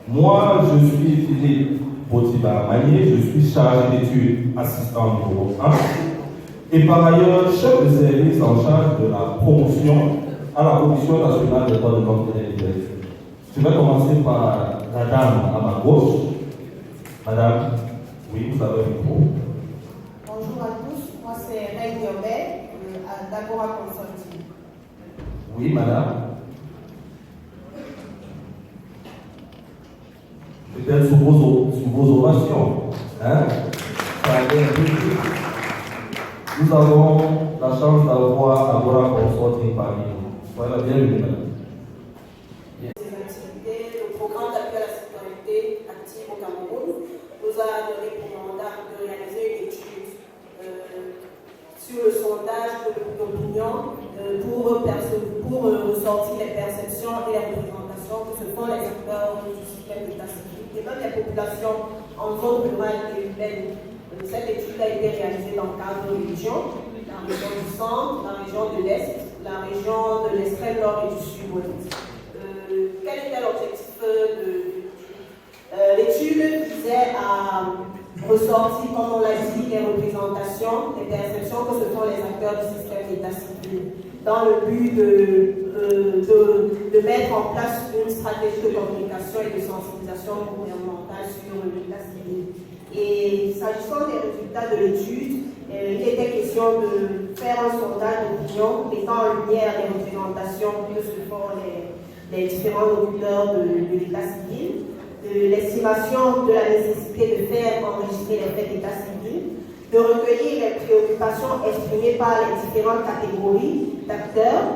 Moi, je suis Philippe Botiba-Magné, je suis chargé d'études assistant numéro 1 et par ailleurs chef de service en charge de la promotion à la Commission nationale des droits de l'homme et des libertés. Je vais commencer par la dame à ma gauche. Madame, oui, vous avez le micro. Bonjour à tous, moi c'est Reine Yobet, d'Agora Consulting. Oui, madame. Peut-être sous vos ovations. Hein? Nous avons la chance d'avoir Agora Consulting parmi nous. Voilà, bienvenue, madame. Ces activités, le programme d'appui à la citoyenneté active au Cameroun nous a donné pour mandat de réaliser une étude sur le sondage d'opinion pour ressortir les perceptions et les représentations que se font les acteurs du système d'état civil et même les populations en zone rurale et urbaine. Cette étude a été réalisée dans 4 régions, la région du centre, la région de l'Est, la région de l'extrême nord et du sud-ouest. Quel était l'objectif de l'étude? L'étude visait à ressortir, comme on l'a dit, les représentations, les perceptions que se font les acteurs du système d'état civil, dans le but de mettre en place une stratégie de communication et de sensibilisation gouvernementale sur l'état civil. Et s'agissant des résultats de l'étude, il était question de faire un sondage d'opinion mettant en lumière les représentations que se font les différents locuteurs de l'état civil, l'estimation de la nécessité de faire enregistrer les faits d'état civil, de recueillir les préoccupations exprimées par les différentes catégories d'acteurs,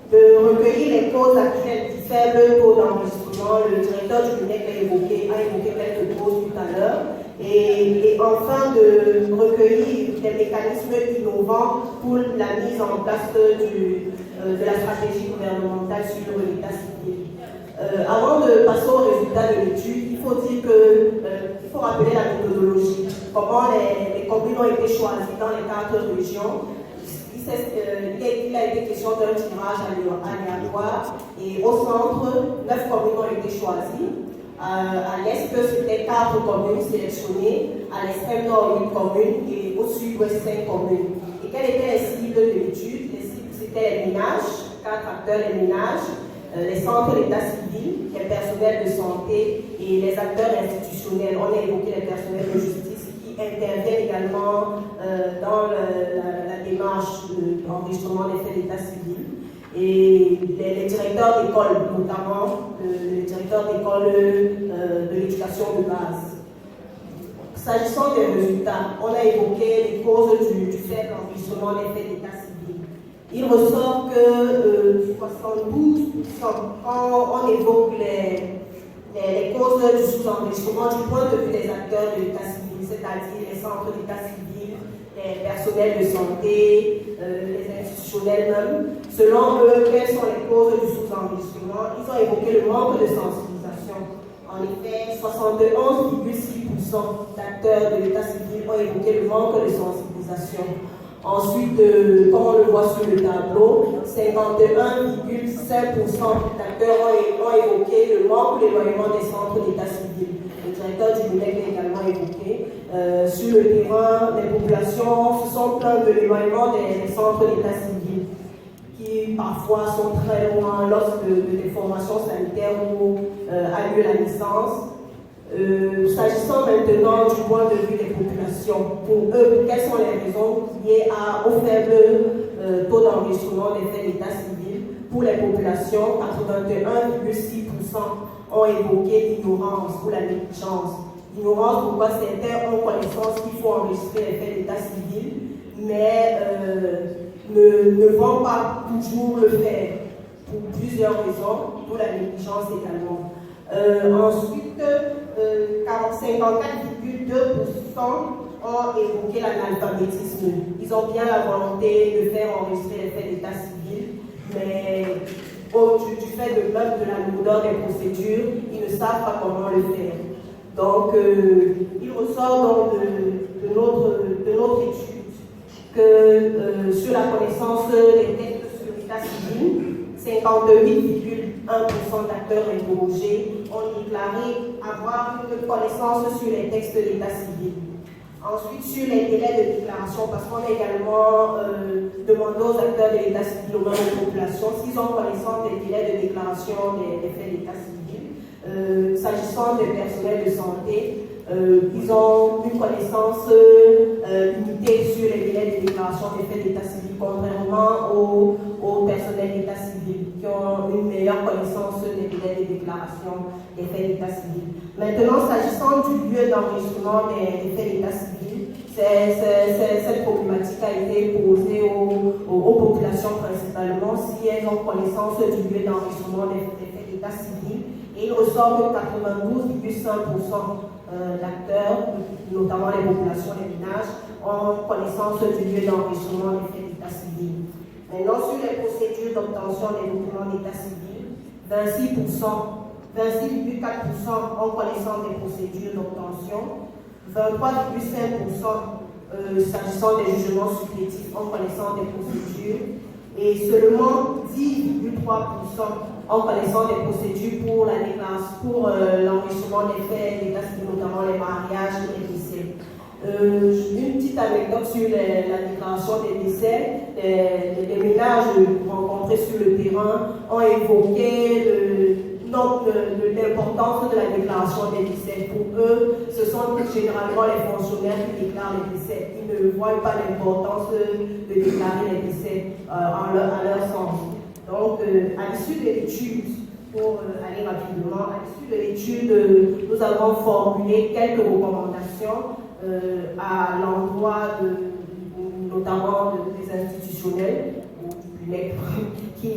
de recueillir les causes actuelles du faible taux d'enregistrement. Le directeur du MINEC a évoqué quelques causes tout à l'heure. Et enfin de recueillir des mécanismes innovants pour la mise en place de la stratégie gouvernementale sur l'état civil. Avant de passer aux résultats de l'étude, il faut rappeler la méthodologie, comment les communes ont été choisies dans les 4 régions. Il a été question d'un tirage aléatoire et au centre, 9 communes ont été choisies. À l'est, c'était 4 communes sélectionnées, à l'extrême nord, 1 commune et au sud-ouest, 5 communes. Et quelles étaient les cibles de l'étude? Les cibles, c'était les ménages, 4 acteurs, les ménages, les centres d'état civil, les personnels de santé et les acteurs institutionnels. On a évoqué les personnels de justice qui interviennent également dans la démarche d'enregistrement des faits d'état civil. Et les directeurs d'école, notamment les directeurs d'école de l'éducation de base. S'agissant des résultats, on a évoqué les causes du faible enregistrement des faits d'état civil. Il ressort que 72%, quand on évoque les causes du sous-enregistrement du point de vue des acteurs de l'état civil, c'est-à-dire les centres d'état civil, les personnels de santé, les institutionnels même, selon eux, quelles sont les causes du sous-enregistrement? Ils ont évoqué le manque de sensibilisation. En effet, 71,6% d'acteurs de l'état civil ont évoqué le manque de sensibilisation. Ensuite, comme on le voit sur le tableau, 51,5% d'acteurs ont évoqué le manque d'éloignement des centres d'état civil. Le directeur du MINEC l'a également évoqué. Sur le terrain, les populations se sont plaintes de l'éloignement des centres d'état civil, qui parfois sont très loin lorsque des formations sanitaires où a lieu la naissance. S'agissant maintenant du point de vue des populations, pour eux, quelles sont les raisons liées au faible taux d'enregistrement des faits d'état civil? Pour les populations, 81,6% ont évoqué l'ignorance ou la négligence. L'ignorance, pourquoi certains ont connaissance qu'il faut enregistrer les faits d'état civil, mais ne vont pas toujours le faire, pour plusieurs raisons, pour la négligence également. Ensuite, 54,2% ont évoqué l'analphabétisme. Ils ont bien la volonté de faire enregistrer les faits d'état civil, mais du fait de la lourdeur des procédures, ils ne savent pas comment le faire. Donc, il ressort donc de notre étude que sur la connaissance des textes sur l'état civil, 58,1% d'acteurs interrogés ont déclaré avoir une connaissance sur les textes de l'état civil. Ensuite, sur les délais de déclaration, parce qu'on a également demandé aux acteurs de l'état civil, aux membres de la population, s'ils ont connaissance des délais de déclaration des faits d'état civil. S'agissant des personnels de santé, ils ont une connaissance limitée sur les délais de déclaration des faits d'état civil, contrairement aux personnels d'état civil qui ont une meilleure connaissance des délais de déclaration des faits d'état civil. Maintenant, s'agissant du lieu d'enregistrement des faits d'état civil, cette problématique a été posée aux populations principalement si elles ont connaissance du lieu d'enregistrement des faits d'état civil. Et il ressort que 92,5% d'acteurs, notamment les populations, les ménages, ont connaissance du lieu d'enregistrement des faits d'état civil. Maintenant, sur les procédures d'obtention des documents d'état civil, 26,4% ont connaissance des procédures d'obtention, 23,5% s'agissant des jugements supplétifs ont connaissance des procédures, et seulement 10,3% ont connaissance des procédures pour la déclaration, pour l'enregistrement des faits d'état civil, notamment les mariages et les décès. Une petite anecdote sur la déclaration des décès. Les ménages rencontrés sur le terrain ont évoqué l'importance de la déclaration des décès. Pour eux, ce sont généralement les fonctionnaires qui déclarent les décès. Ils ne voient pas l'importance de déclarer les décès à leur sens. Donc, à l'issue de l'étude, pour aller rapidement, à l'issue de l'étude, nous avons formulé quelques recommandations à l'endroit notamment des institutionnels ou du PUNEC qui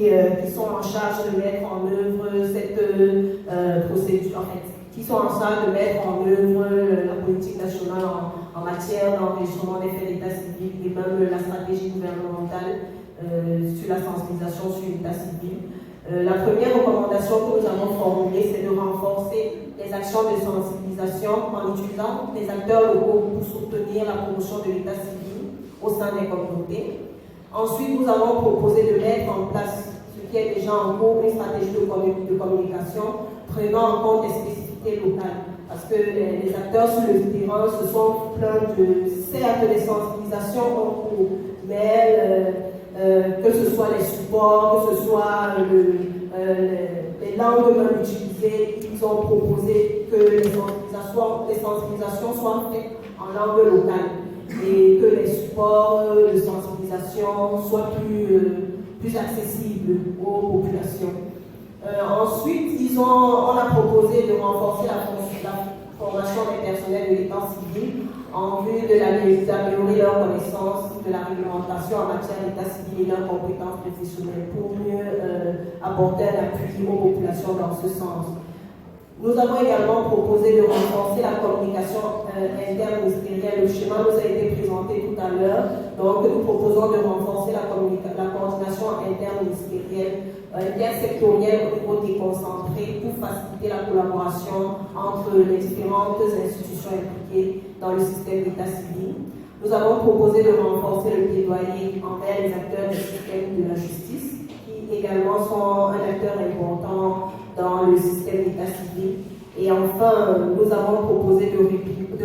sont en charge de mettre en œuvre cette procédure, en fait, qui sont en charge de mettre en œuvre la politique nationale en matière d'enregistrement des faits d'état civil et même la stratégie gouvernementale sur la sensibilisation sur l'état civil. La première recommandation que nous avons formulée, c'est de renforcer les actions de sensibilisation en utilisant les acteurs locaux pour soutenir la promotion de l'état civil au sein des communautés. Ensuite, nous avons proposé de mettre en place, ce qui est déjà en cours, une stratégie de communication prenant en compte les spécificités locales. Parce que les acteurs sur le terrain se sont plaints certes, des sensibilisations en cours, mais que ce soit les supports, que ce soit les langues même utilisées, ils ont proposé que les sensibilisations soient faites en langue locale et que les supports de sensibilisation soient plus accessibles aux populations. Ensuite, on a proposé de renforcer la formation des personnels de l'état civil en vue d'améliorer leur connaissance de la réglementation en matière d'état civil et leurs compétences professionnelles pour mieux apporter un appui aux populations dans ce sens. Nous avons également proposé de renforcer la communication interministérielle. Le schéma nous a été présenté tout à l'heure. Donc, nous proposons de renforcer la coordination interministérielle, intersectorielle au niveau déconcentré pour faciliter la collaboration entre les différentes institutions impliquées dans le système d'état civil. Nous avons proposé de renforcer le plaidoyer envers les acteurs du système de la justice, qui également sont un acteur important dans le système d'état civil. Et enfin, nous avons proposé de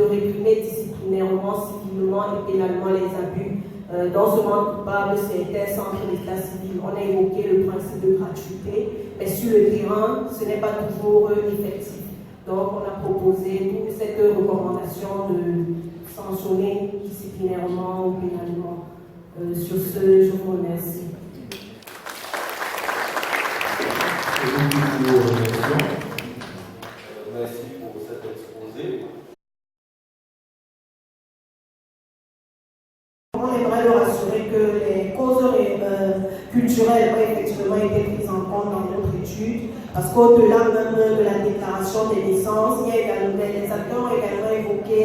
réprimer disciplinairement, civilement et pénalement les abus dont se rendent coupables certains centres d'état civil. On a évoqué le principe de gratuité, mais sur le terrain, ce n'est pas toujours effectif. Donc, on a proposé cette recommandation de sanctionner disciplinairement ou pénalement. Sur ce, je vous remercie. Merci pour cet exposé. On aimerait leur assurer que les causes culturelles ont effectivement été prises en compte dans notre étude, parce qu'au-delà même de la déclaration des naissances, les acteurs ont également évoqué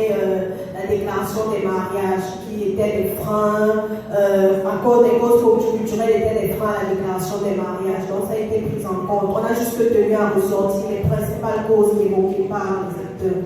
la déclaration des mariages, qui étaient des freins, à cause des causes culturelles étaient des freins à la déclaration des mariages, donc ça a été pris en compte. On a juste tenu à ressortir les principales causes évoquées par les acteurs.